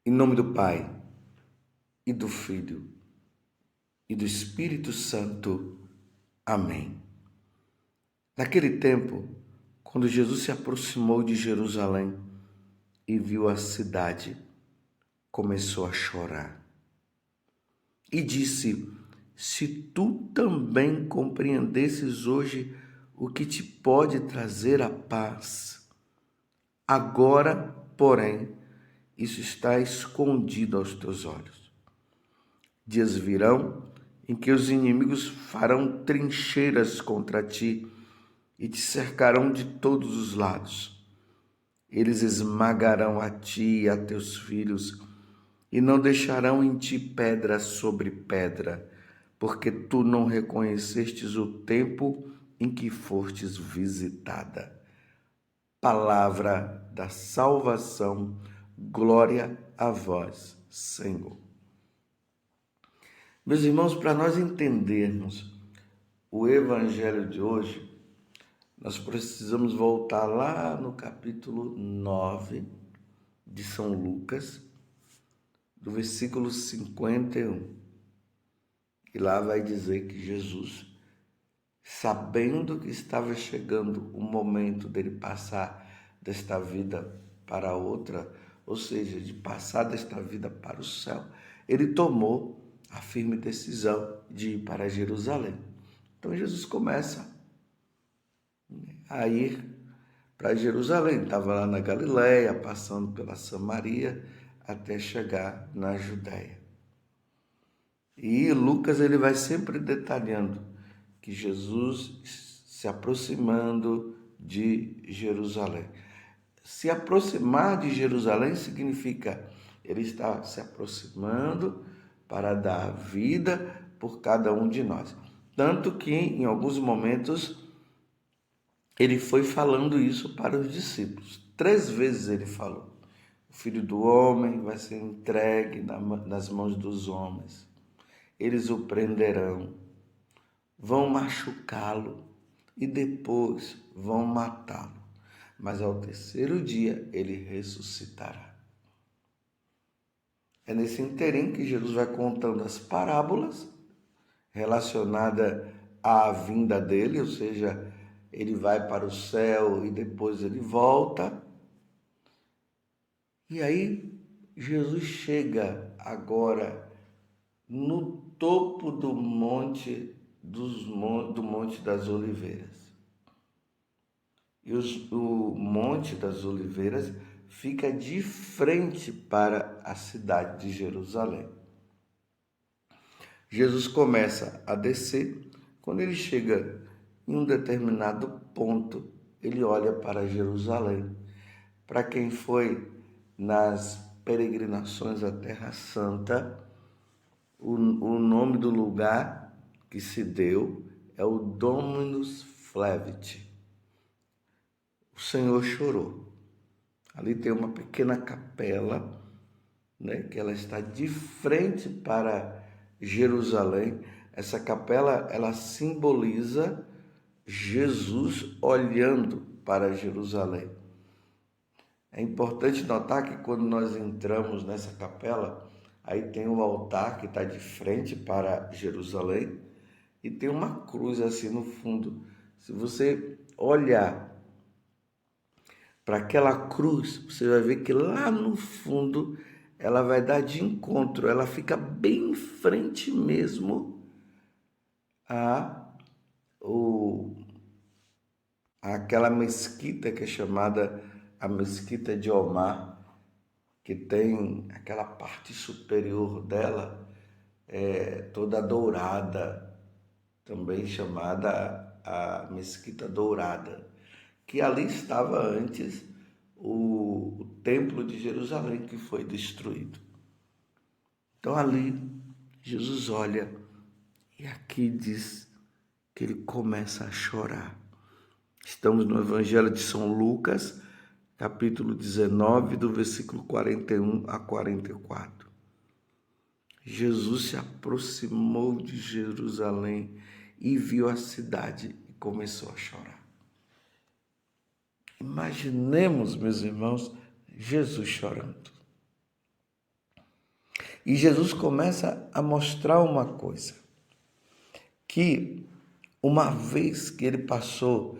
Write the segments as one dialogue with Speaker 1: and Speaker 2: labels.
Speaker 1: Em nome do Pai, e do Filho, e do Espírito Santo. Amém. Naquele tempo, quando Jesus se aproximou de Jerusalém e viu a cidade, começou a chorar. E disse: se tu também compreendesses hoje o que te pode trazer a paz. Agora, porém, isso está escondido aos teus olhos. Dias virão em que os inimigos farão trincheiras contra ti e te cercarão de todos os lados. Eles esmagarão a ti e a teus filhos e não deixarão em ti pedra sobre pedra, porque tu não reconhecestes o tempo em que fostes visitada. Palavra da salvação, glória a vós, Senhor. Meus irmãos, para nós entendermos o evangelho de hoje, nós precisamos voltar lá no capítulo 9 de São Lucas, do versículo 51. E lá vai dizer que Jesus, sabendo que estava chegando o momento dele passar desta vida para outra, ou seja, de passar desta vida para o céu, ele tomou a firme decisão de ir para Jerusalém. Então Jesus começa a ir para Jerusalém. Estava lá na Galileia, passando pela Samaria, até chegar na Judéia. E Lucas ele vai sempre detalhando que Jesus se aproximando de Jerusalém. Se aproximar de Jerusalém significa ele está se aproximando para dar vida por cada um de nós. Tanto que em alguns momentos ele foi falando isso para os discípulos. 3 vezes ele falou: o Filho do Homem vai ser entregue nas mãos dos homens. Eles o prenderão, vão machucá-lo e depois vão matá-lo. Mas ao 3º dia ele ressuscitará. É nesse interim que Jesus vai contando as parábolas relacionadas à vinda dele, ou seja, ele vai para o céu e depois ele volta. E aí Jesus chega agora no topo do Monte das Oliveiras. E o Monte das Oliveiras fica de frente para a cidade de Jerusalém. Jesus começa a descer. Quando ele chega em um determinado ponto, ele olha para Jerusalém. Para quem foi nas peregrinações à Terra Santa, o nome do lugar que se deu é o Dominus Flevit. O Senhor chorou. Ali tem uma pequena capela, né, que ela está de frente para Jerusalém. Essa capela, ela simboliza Jesus olhando para Jerusalém. É importante notar que quando nós entramos nessa capela, aí tem o altar que está de frente para Jerusalém e tem uma cruz assim no fundo. Se você olhar para aquela cruz, você vai ver que lá no fundo ela vai dar de encontro, ela fica bem em frente mesmo àquela mesquita que é chamada a Mesquita de Omar, que tem aquela parte superior dela toda dourada, também chamada a Mesquita Dourada, que ali estava antes o Templo de Jerusalém, que foi destruído. Então ali Jesus olha e aqui diz que ele começa a chorar. Estamos no Evangelho de São Lucas, capítulo 19, do versículo 41 a 44. Jesus se aproximou de Jerusalém e viu a cidade e começou a chorar. Imaginemos, meus irmãos, Jesus chorando. E Jesus começa a mostrar uma coisa, que uma vez que ele passou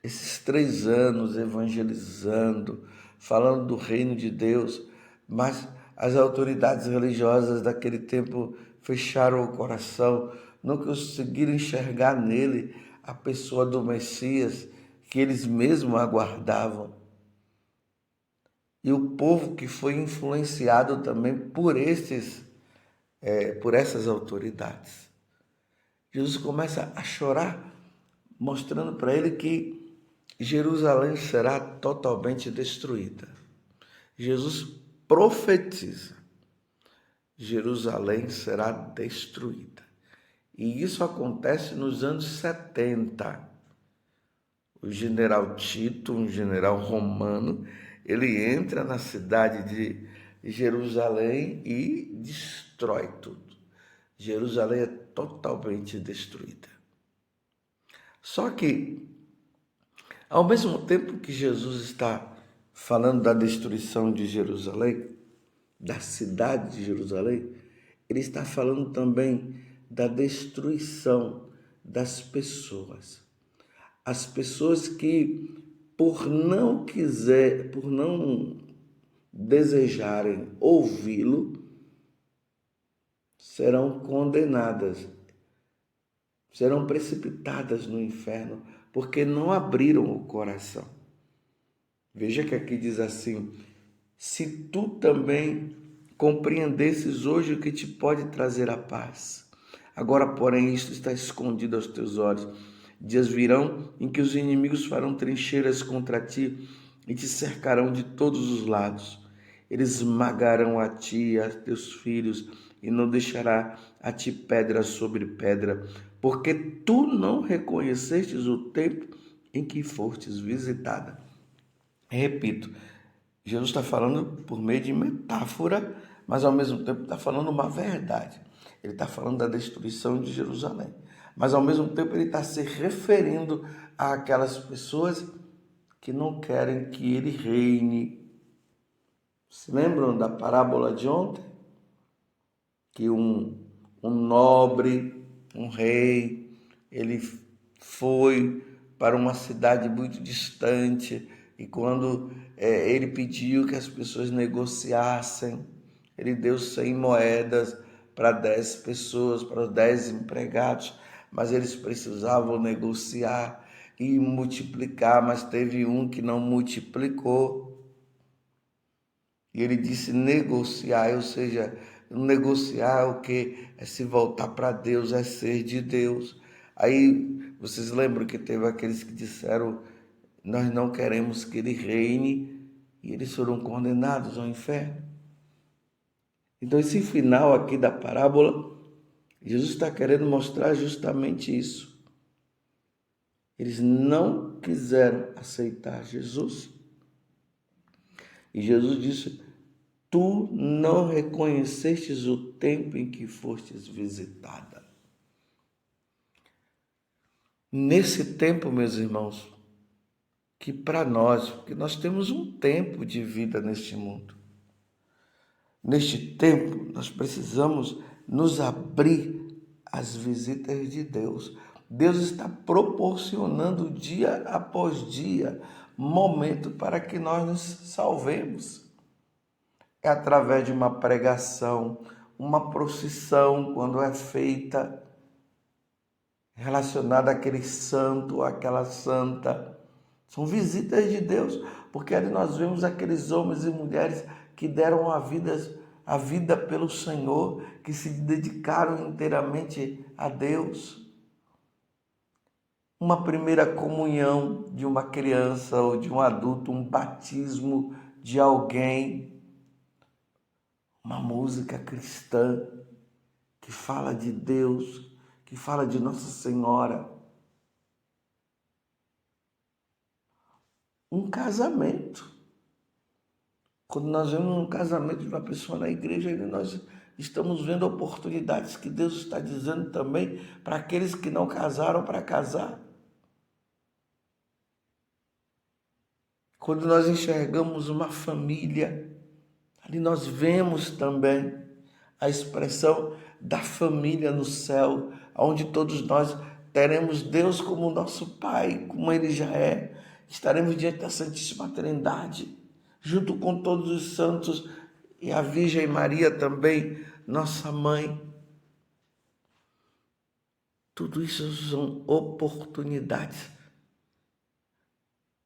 Speaker 1: esses 3 anos evangelizando, falando do reino de Deus, mas as autoridades religiosas daquele tempo fecharam o coração, não conseguiram enxergar nele a pessoa do Messias que eles mesmos aguardavam. E o povo que foi influenciado também por essas autoridades. Jesus começa a chorar, mostrando para ele que Jerusalém será totalmente destruída. Jesus profetiza: Jerusalém será destruída. E isso acontece nos anos 70. O general Tito, um general romano, ele entra na cidade de Jerusalém e destrói tudo. Jerusalém é totalmente destruída. Só que, ao mesmo tempo que Jesus está falando da destruição de Jerusalém, da cidade de Jerusalém, ele está falando também da destruição das pessoas. As pessoas que, por não desejarem ouvi-lo, serão condenadas, serão precipitadas no inferno, porque não abriram o coração. Veja que aqui diz assim: se tu também compreendesses hoje o que te pode trazer a paz. Agora, porém, isto está escondido aos teus olhos. Dias virão em que os inimigos farão trincheiras contra ti e te cercarão de todos os lados. Eles esmagarão a ti e a teus filhos, e não deixará a ti pedra sobre pedra, porque tu não reconhecestes o tempo em que fostes visitada. Repito, Jesus está falando por meio de metáfora, mas ao mesmo tempo está falando uma verdade. Ele está falando da destruição de Jerusalém, mas ao mesmo tempo ele está se referindo àquelas pessoas que não querem que ele reine. Se lembram da parábola de ontem? Que um nobre, um rei, ele foi para uma cidade muito distante e quando ele pediu que as pessoas negociassem, ele deu 100 moedas para 10 pessoas, para os 10 empregados, mas eles precisavam negociar e multiplicar, mas teve um que não multiplicou. E ele disse negociar, ou seja, negociar o que? É se voltar para Deus, é ser de Deus. Aí vocês lembram que teve aqueles que disseram: nós não queremos que ele reine, e eles foram condenados ao inferno. Então esse final aqui da parábola, Jesus está querendo mostrar justamente isso. Eles não quiseram aceitar Jesus. E Jesus disse: tu não reconhecestes o tempo em que fostes visitada. Nesse tempo, meus irmãos, que para nós, porque nós temos um tempo de vida neste mundo. Neste tempo, nós precisamos nos abrir às visitas de Deus. Deus está proporcionando dia após dia momento para que nós nos salvemos. É através de uma pregação, uma procissão, quando é feita, relacionada àquele santo, àquela santa. São visitas de Deus, porque ali nós vemos aqueles homens e mulheres que deram a vida pelo Senhor, que se dedicaram inteiramente a Deus. Uma primeira comunhão de uma criança ou de um adulto, um batismo de alguém, uma música cristã que fala de Deus, que fala de Nossa Senhora. Um casamento. Quando nós vemos um casamento de uma pessoa na igreja, nós estamos vendo oportunidades que Deus está dizendo também para aqueles que não casaram para casar. Quando nós enxergamos uma família, ali nós vemos também a expressão da família no céu, onde todos nós teremos Deus como nosso Pai, como Ele já é. Estaremos diante da Santíssima Trindade, junto com todos os santos e a Virgem Maria também, nossa mãe. Tudo isso são oportunidades.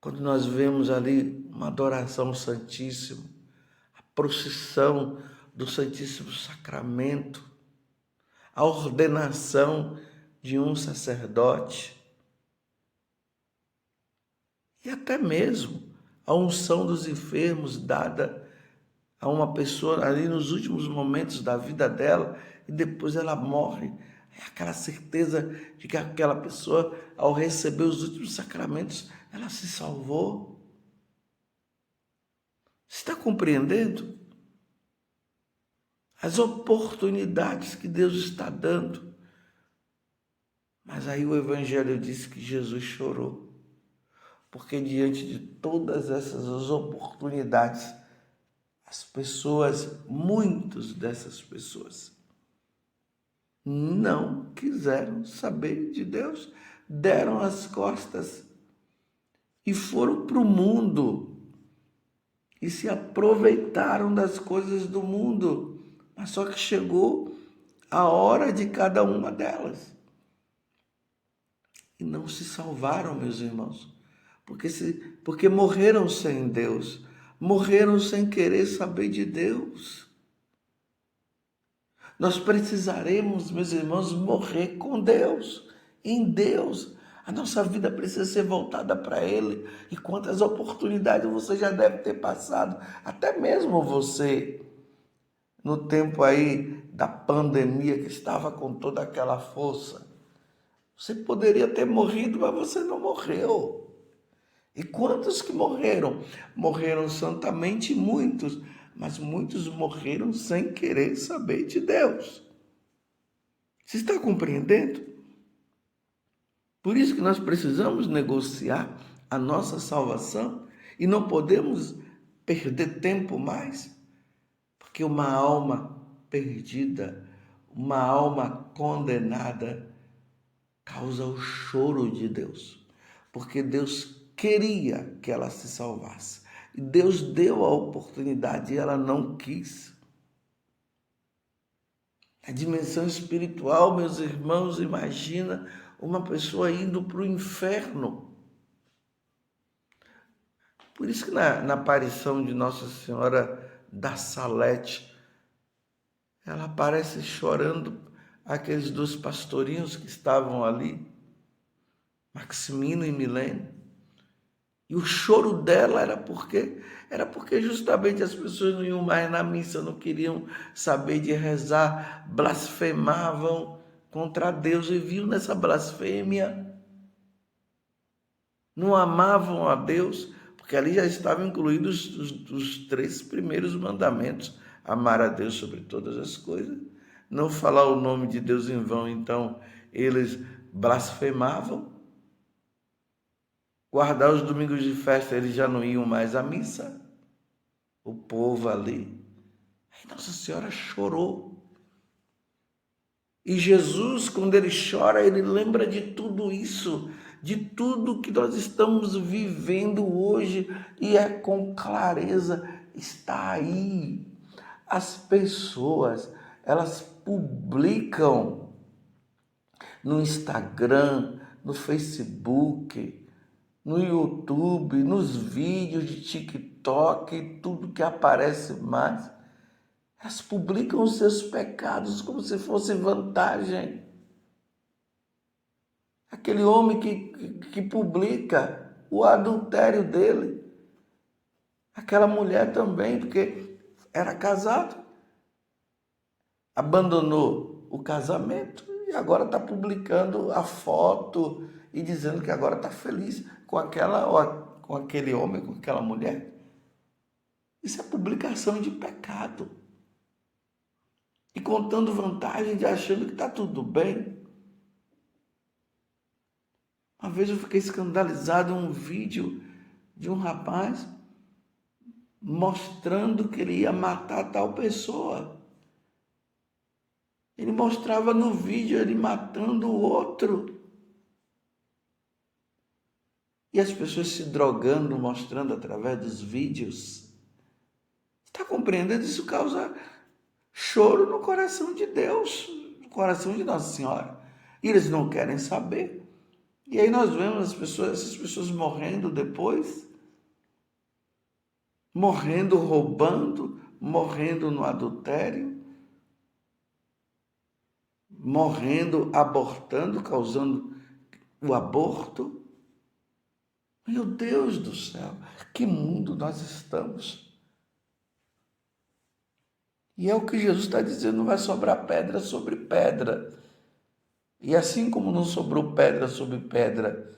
Speaker 1: Quando nós vemos ali uma adoração ao Santíssimo, a procissão do Santíssimo Sacramento, a ordenação de um sacerdote e até mesmo a unção dos enfermos dada a uma pessoa ali nos últimos momentos da vida dela e depois ela morre. É aquela certeza de que aquela pessoa, ao receber os últimos sacramentos, ela se salvou. Você está compreendendo? As oportunidades que Deus está dando. Mas aí o Evangelho diz que Jesus chorou. Porque diante de todas essas oportunidades, as pessoas, muitas dessas pessoas, não quiseram saber de Deus, deram as costas e foram para o mundo e se aproveitaram das coisas do mundo. Mas só que chegou a hora de cada uma delas. E não se salvaram, meus irmãos, porque morreram sem Deus, morreram sem querer saber de Deus. Nós precisaremos, meus irmãos, morrer com Deus, em Deus. A nossa vida precisa ser voltada para Ele. E quantas oportunidades você já deve ter passado, até mesmo você, no tempo aí da pandemia que estava com toda aquela força. Você poderia ter morrido, mas você não morreu. E quantos que morreram? Morreram santamente muitos, mas muitos morreram sem querer saber de Deus. Você está compreendendo? Por isso que nós precisamos negociar a nossa salvação e não podemos perder tempo mais, porque uma alma perdida, uma alma condenada, causa o choro de Deus, porque Deus queria que ela se salvasse. E Deus deu a oportunidade e ela não quis. A dimensão espiritual, meus irmãos, imagina uma pessoa indo para o inferno. Por isso que na aparição de Nossa Senhora da Salete, ela aparece chorando aqueles dois pastorinhos que estavam ali, Maximino e Milene. E o choro dela era porque justamente as pessoas não iam mais na missa, não queriam saber de rezar, blasfemavam contra Deus e viam nessa blasfêmia. Não amavam a Deus, porque ali já estavam incluídos os 3 primeiros mandamentos: amar a Deus sobre todas as coisas, não falar o nome de Deus em vão. Então eles blasfemavam. Guardar os domingos de festa, eles já não iam mais à missa. O povo ali. Aí Nossa Senhora chorou. E Jesus, quando ele chora, ele lembra de tudo isso, de tudo que nós estamos vivendo hoje, e é com clareza, está aí. As pessoas, elas publicam no Instagram, no Facebook, no YouTube, nos vídeos de TikTok, tudo que aparece mais. Elas publicam os seus pecados como se fosse vantagem. Aquele homem que publica o adultério dele. Aquela mulher também, porque era casado. Abandonou o casamento e agora está publicando a foto e dizendo que agora está feliz com aquele homem, com aquela mulher. Isso é publicação de pecado. E contando vantagem, de achando que está tudo bem. Uma vez eu fiquei escandalizado em um vídeo de um rapaz mostrando que ele ia matar tal pessoa. Ele mostrava no vídeo ele matando o outro. E as pessoas se drogando, mostrando através dos vídeos. Está compreendendo? Isso causa choro no coração de Deus, no coração de Nossa Senhora. E eles não querem saber. E aí nós vemos essas pessoas morrendo depois, morrendo roubando, morrendo no adultério, morrendo abortando, causando o aborto. Meu Deus do céu, que mundo nós estamos. E é o que Jesus está dizendo, não vai sobrar pedra sobre pedra. E assim como não sobrou pedra sobre pedra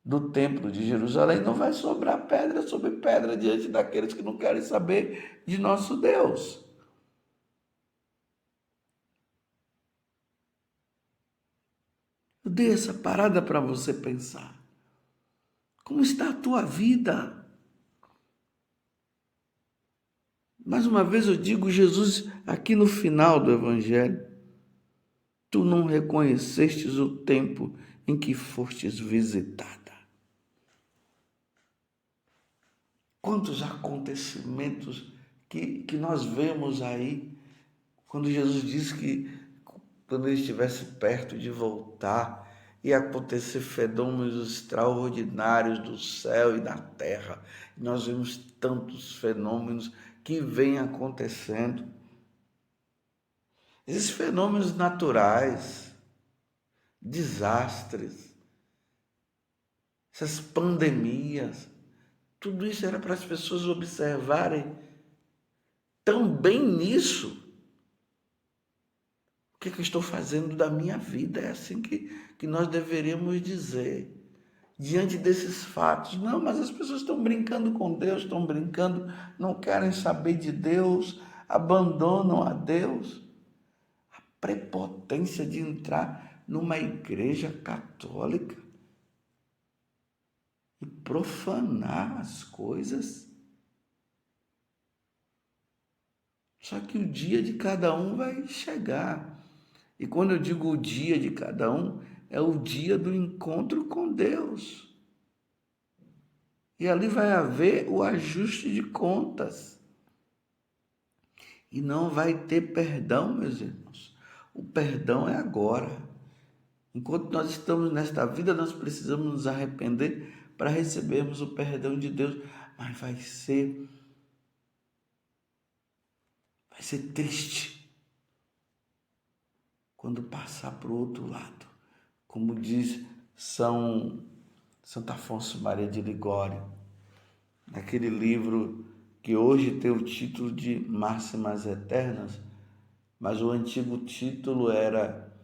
Speaker 1: do templo de Jerusalém, não vai sobrar pedra sobre pedra diante daqueles que não querem saber de nosso Deus. Eu dei essa parada para você pensar. Como está a tua vida? Mais uma vez eu digo, Jesus, aqui no final do Evangelho, tu não reconhecestes o tempo em que fostes visitada. Quantos acontecimentos que nós vemos aí, quando Jesus disse que quando ele estivesse perto de voltar, ia acontecer fenômenos extraordinários do céu e da terra. E nós vemos tantos fenômenos que vêm acontecendo. Esses fenômenos naturais, desastres, essas pandemias, tudo isso era para as pessoas observarem também nisso. O que eu estou fazendo da minha vida? É assim que nós deveríamos dizer. Diante desses fatos. Não, mas as pessoas estão brincando com Deus, estão brincando, não querem saber de Deus, abandonam a Deus. A prepotência de entrar numa igreja católica e profanar as coisas. Só que o dia de cada um vai chegar. E quando eu digo o dia de cada um, é o dia do encontro com Deus. E ali vai haver o ajuste de contas. E não vai ter perdão, meus irmãos. O perdão é agora. Enquanto nós estamos nesta vida, nós precisamos nos arrepender para recebermos o perdão de Deus. Mas vai ser triste quando passar para o outro lado. Como diz Santo Afonso Maria de Ligório, naquele livro que hoje tem o título de Máximas Eternas, mas o antigo título era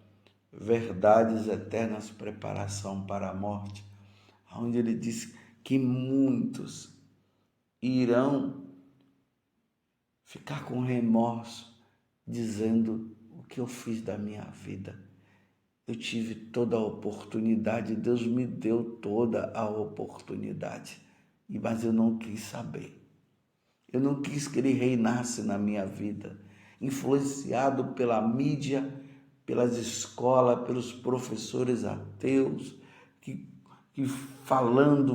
Speaker 1: Verdades Eternas, Preparação para a Morte, onde ele diz que muitos irão ficar com remorso, dizendo: o que eu fiz da minha vida? Eu tive toda a oportunidade, Deus me deu toda a oportunidade, mas eu não quis saber. Eu não quis que ele reinasse na minha vida, influenciado pela mídia, pelas escolas, pelos professores ateus, que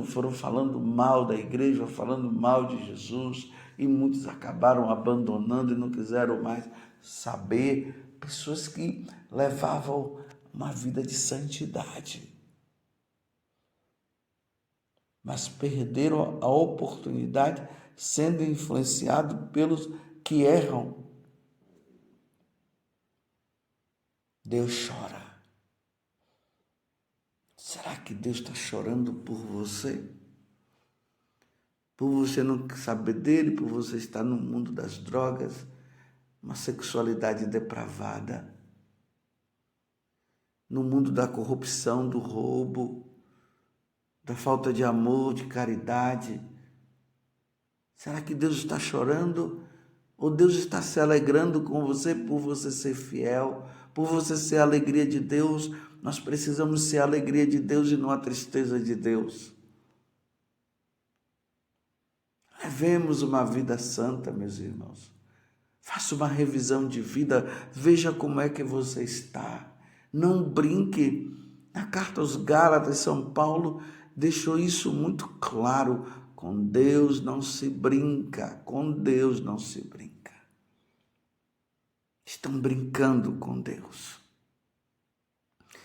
Speaker 1: foram falando mal da igreja, falando mal de Jesus, e muitos acabaram abandonando e não quiseram mais saber. Pessoas que levavam uma vida de santidade, mas perderam a oportunidade sendo influenciado pelos que erram. Deus chora. Será que Deus está chorando por você? Por você não saber dele, por você estar no mundo das drogas, uma sexualidade depravada, no mundo da corrupção, do roubo, da falta de amor, de caridade. Será que Deus está chorando? Ou Deus está se alegrando com você por você ser fiel, por você ser a alegria de Deus? Nós precisamos ser a alegria de Deus e não a tristeza de Deus. Levemos uma vida santa, meus irmãos. Faça uma revisão de vida, veja como é que você está. Não brinque. Na carta aos Gálatas, São Paulo deixou isso muito claro. Com Deus não se brinca, com Deus não se brinca. Estão brincando com Deus.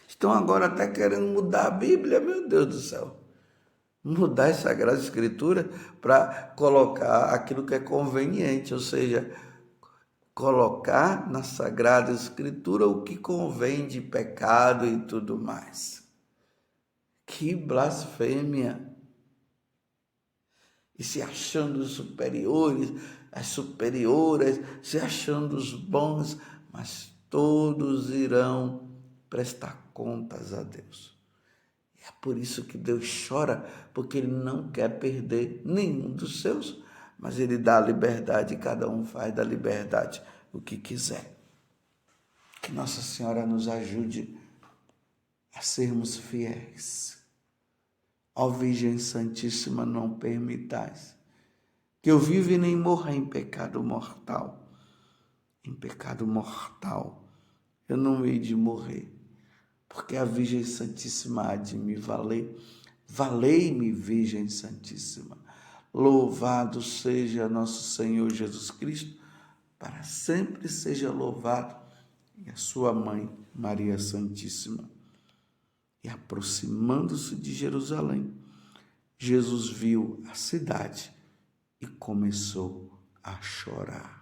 Speaker 1: Estão agora até querendo mudar a Bíblia, meu Deus do céu. Mudar a Sagrada Escritura para colocar aquilo que é conveniente, ou seja, colocar na Sagrada Escritura o que convém de pecado e tudo mais. Que blasfêmia! E se achando superiores, as superioras, se achando os bons, mas todos irão prestar contas a Deus. É por isso que Deus chora, porque Ele não quer perder nenhum dos seus, mas Ele dá a liberdade e cada um faz da liberdade o que quiser. Que Nossa Senhora nos ajude a sermos fiéis. Ó Virgem Santíssima, não permitais que eu viva e nem morra em pecado mortal. Em pecado mortal eu não hei de morrer, porque a Virgem Santíssima há de me valer. Valei-me, Virgem Santíssima. Louvado seja nosso Senhor Jesus Cristo, para sempre seja louvado, e a sua mãe, Maria Santíssima. E aproximando-se de Jerusalém, Jesus viu a cidade e começou a chorar.